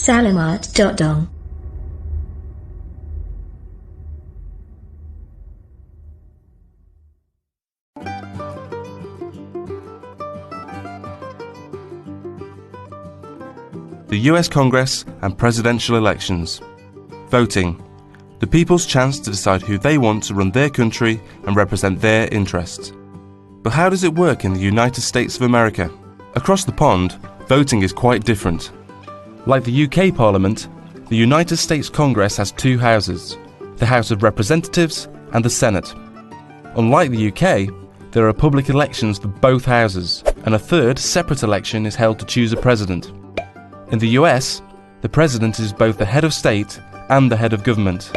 Salamat.dong. The US Congress and presidential elections. Voting. The people's chance to decide who they want to run their country and represent their interests. But how does it work in the United States of America? Across the pond, voting is quite different. Like the UK Parliament, the United States Congress has two houses, the House of Representatives and the Senate. Unlike the UK, there are public elections for both houses, and a third separate election is held to choose a president. In the US, the president is both the head of state and the head of government.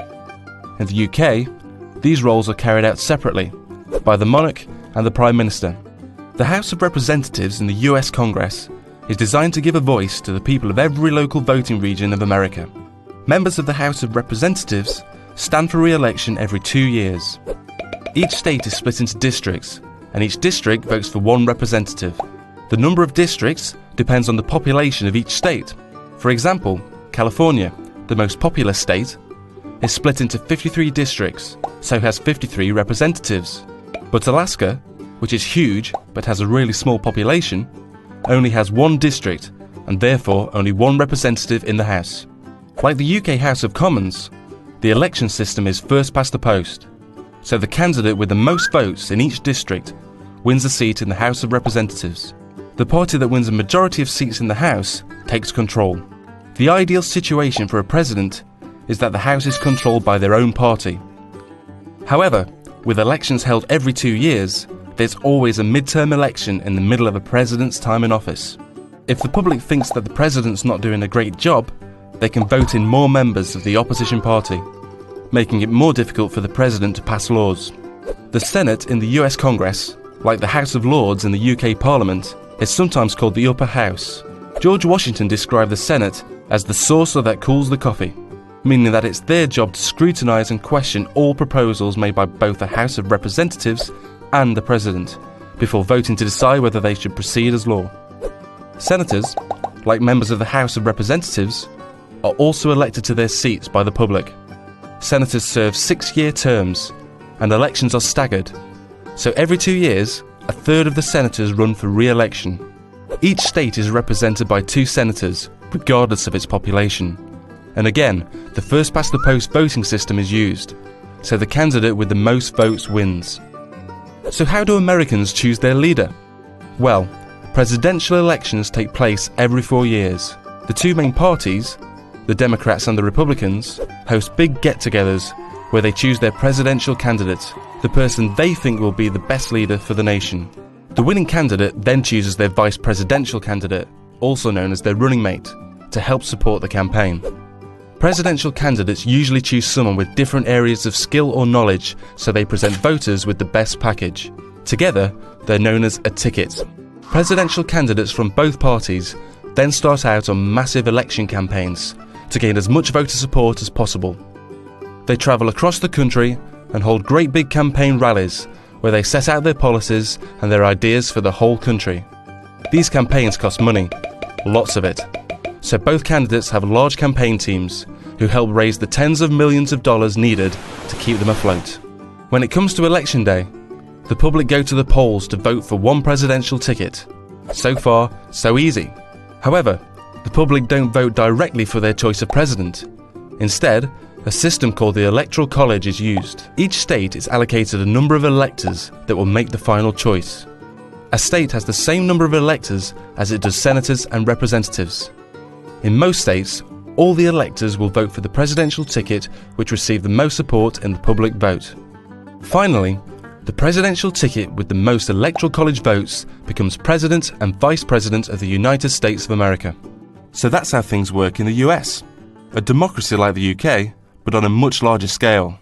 In the UK, these roles are carried out separately by the monarch and the Prime Minister. The House of Representatives in the US Congress is designed to give a voice to the people of every local voting region of America. Members of the House of Representatives stand for re-election every 2 years. Each state is split into districts, and each district votes for one representative. The number of districts depends on the population of each state. For example, California, the most populous state, is split into 53 districts, so has 53 representatives. But Alaska, which is huge but has a really small population, only has one district and therefore only one representative in the House. Like the UK House of Commons, the election system is first past the post, so the candidate with the most votes in each district wins a seat in the House of Representatives. The party that wins a majority of seats in the House takes control. The ideal situation for a president is that the House is controlled by their own party. However, with elections held every 2 years, there's always a midterm election in the middle of a president's time in office. If the public thinks that the president's not doing a great job, they can vote in more members of the opposition party, making it more difficult for the president to pass laws. The Senate in the US Congress, like the House of Lords in the UK Parliament, is sometimes called the upper house. George Washington described the Senate as the saucer that cools the coffee, meaning that it's their job to scrutinise and question all proposals made by both the House of Representatives and the President, before voting to decide whether they should proceed as law. Senators, like members of the House of Representatives, are also elected to their seats by the public. Senators serve 6-year terms, and elections are staggered, so every 2 years, a third of the senators run for re-election. Each state is represented by 2 senators, regardless of its population. And again, the first past the post voting system is used, so the candidate with the most votes wins. So how do Americans choose their leader? Well, presidential elections take place every 4 years. The 2 main parties, the Democrats and the Republicans, host big get-togethers where they choose their presidential candidate, the person they think will be the best leader for the nation. The winning candidate then chooses their vice presidential candidate, also known as their running mate, to help support the campaign. Presidential candidates usually choose someone with different areas of skill or knowledge, so they present voters with the best package. Together, they're known as a ticket. Presidential candidates from both parties then start out on massive election campaigns to gain as much voter support as possible. They travel across the country and hold great big campaign rallies where they set out their policies and their ideas for the whole country. These campaigns cost money, lots of it, so both candidates have large campaign teams who help raise the tens of millions of dollars needed to keep them afloat. When it comes to election day, the public go to the polls to vote for one presidential ticket. So far, so easy. However, the public don't vote directly for their choice of president. Instead, a system called the Electoral College is used. Each state is allocated a number of electors that will make the final choice. A state has the same number of electors as it does senators and representatives. In most states, all the electors will vote for the presidential ticket which received the most support in the public vote. Finally, the presidential ticket with the most Electoral College votes becomes President and Vice President of the United States of America. So that's how things work in the US. A democracy like the UK, but on a much larger scale.